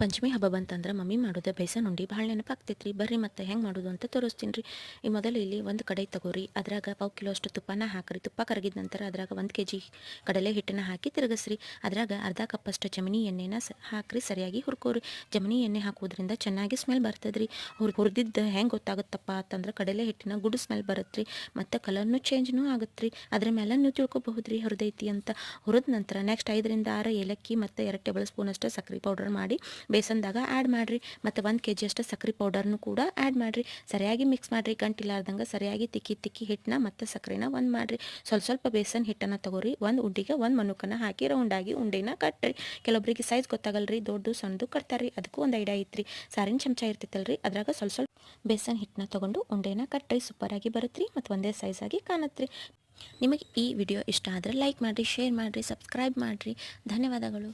ಪಂಚಮಿ ಹಬ್ಬ ಬಂತಂದ್ರೆ ಮಮ್ಮಿ ಮಾಡೋದು ಬೇಸನ್ ಉಂಡಿ ಭಾಳ ನೆನಪಾಗ್ತೈತ್ರಿ. ಬರ್ರಿ ಮತ್ತೆ ಹೆಂಗೆ ಮಾಡೋದು ಅಂತ ತೋರಿಸ್ತೀನಿ ರೀ. ಈ ಮೊದಲು ಇಲ್ಲಿ ಒಂದು ಕಡೆ ತಗೋರಿ, ಅದ್ರಾಗ 1/4 ಕಿಲೋ ಅಷ್ಟು ತುಪ್ಪನ ಹಾಕ್ರಿ. ತುಪ್ಪ ಕರಗಿದ ನಂತರ ಅದ್ರಾಗ 1 kg ಕಡಲೆ ಹಿಟ್ಟನ್ನ ಹಾಕಿ ತಿರುಗಿಸ್ರಿ. ಅದ್ರಾಗ ಅರ್ಧ ಕಪ್ಪಷ್ಟು ಜಮನಿ ಎಣ್ಣೆನ ಹಾಕ್ರಿ, ಸರಿಯಾಗಿ ಹುರ್ಕೋರಿ. ಜಮನಿ ಎಣ್ಣೆ ಹಾಕೋದ್ರಿಂದ ಚೆನ್ನಾಗಿ ಸ್ಮೆಲ್ ಬರ್ತದ್ರಿ. ಹುರಿದಿದ್ದು ಹೆಂಗೆ ಗೊತ್ತಾಗುತ್ತಪ್ಪ ಅಂತಂದ್ರೆ ಕಡಲೆ ಹಿಟ್ಟಿನ ಗುಡ್ ಸ್ಮೆಲ್ ಬರುತ್ತೆ ರೀ, ಮತ್ತು ಕಲರ್ನು ಚೇಂಜ್ನೂ ಆಗುತ್ತೆ ರೀ. ಅದ್ರ ಮೇಲೆ ನೀವು ತಿಳ್ಕೊಬಹುದು ರೀ ಹುರಿದೈತಿ ಅಂತ. ಹುರಿದ ನಂತರ ನೆಕ್ಸ್ಟ್ 5 ರಿಂದ 6 ಏಲಕ್ಕಿ ಮತ್ತು 2 ಟೇಬಲ್ ಸ್ಪೂನ್ ಅಷ್ಟು ಸಕ್ಕರೆ ಪೌಡರ್ ಮಾಡಿ ಬೇಸನ್ದಾಗ ಆ್ಯಡ್ ಮಾಡಿರಿ. ಮತ್ತು 1 kg ಅಷ್ಟು ಸಕ್ಕರೆ ಪೌಡರ್ನು ಕೂಡ ಆ್ಯಡ್ ಮಾಡಿರಿ. ಸರಿಯಾಗಿ ಮಿಕ್ಸ್ ಮಾಡಿರಿ, ಗಂಟಿಲಾರ್ದಂಗೆ ಸರಿಯಾಗಿ ತಿಕ್ಕಿ ಹಿಟ್ಟನ್ನ ಮತ್ತು ಸಕ್ಕರೆನ ಒಂದು ಮಾಡಿರಿ. ಸ್ವಲ್ಪ ಬೇಸನ್ ಹಿಟ್ಟನ್ನು ತಗೋರಿ, ಒಂದು ಉಂಡಿಗೆ 1 ಮನುಕನ್ನು ಹಾಕಿ ರೌಂಡಾಗಿ ಉಂಡೆನ ಕಟ್ಟಿರಿ. ಕೆಲವೊಬ್ಬರಿಗೆ ಸೈಜ್ ಗೊತ್ತಾಗಲ್ರಿ, ದೊಡ್ಡದು ಸಣ್ಣದು ಕಟ್ತಾರ್ರಿ. ಅದಕ್ಕೂ ಒಂದು ಐಡಿಯಾ ಐತ್ರಿ. ಸಾರಿನ ಚಮಚ ಇರ್ತೈತಲ್ರಿ, ಅದ್ರಾಗ ಸ್ವಲ್ಪ ಬೇಸನ್ ಹಿಟ್ಟನ್ನ ತೊಗೊಂಡು ಉಂಡೆನ ಕಟ್ಟಿರಿ. ಸೂಪರಾಗಿ ಬರುತ್ತೆ ರೀ, ಮತ್ತು ಒಂದೇ ಸೈಜಾಗಿ ಕಾಣತ್ರಿ. ನಿಮಗೆ ಈ ವಿಡಿಯೋ ಇಷ್ಟ ಆದರೆ ಲೈಕ್ ಮಾಡಿರಿ, ಶೇರ್ ಮಾಡಿರಿ, ಸಬ್ಸ್ಕ್ರೈಬ್ ಮಾಡಿರಿ. ಧನ್ಯವಾದಗಳು.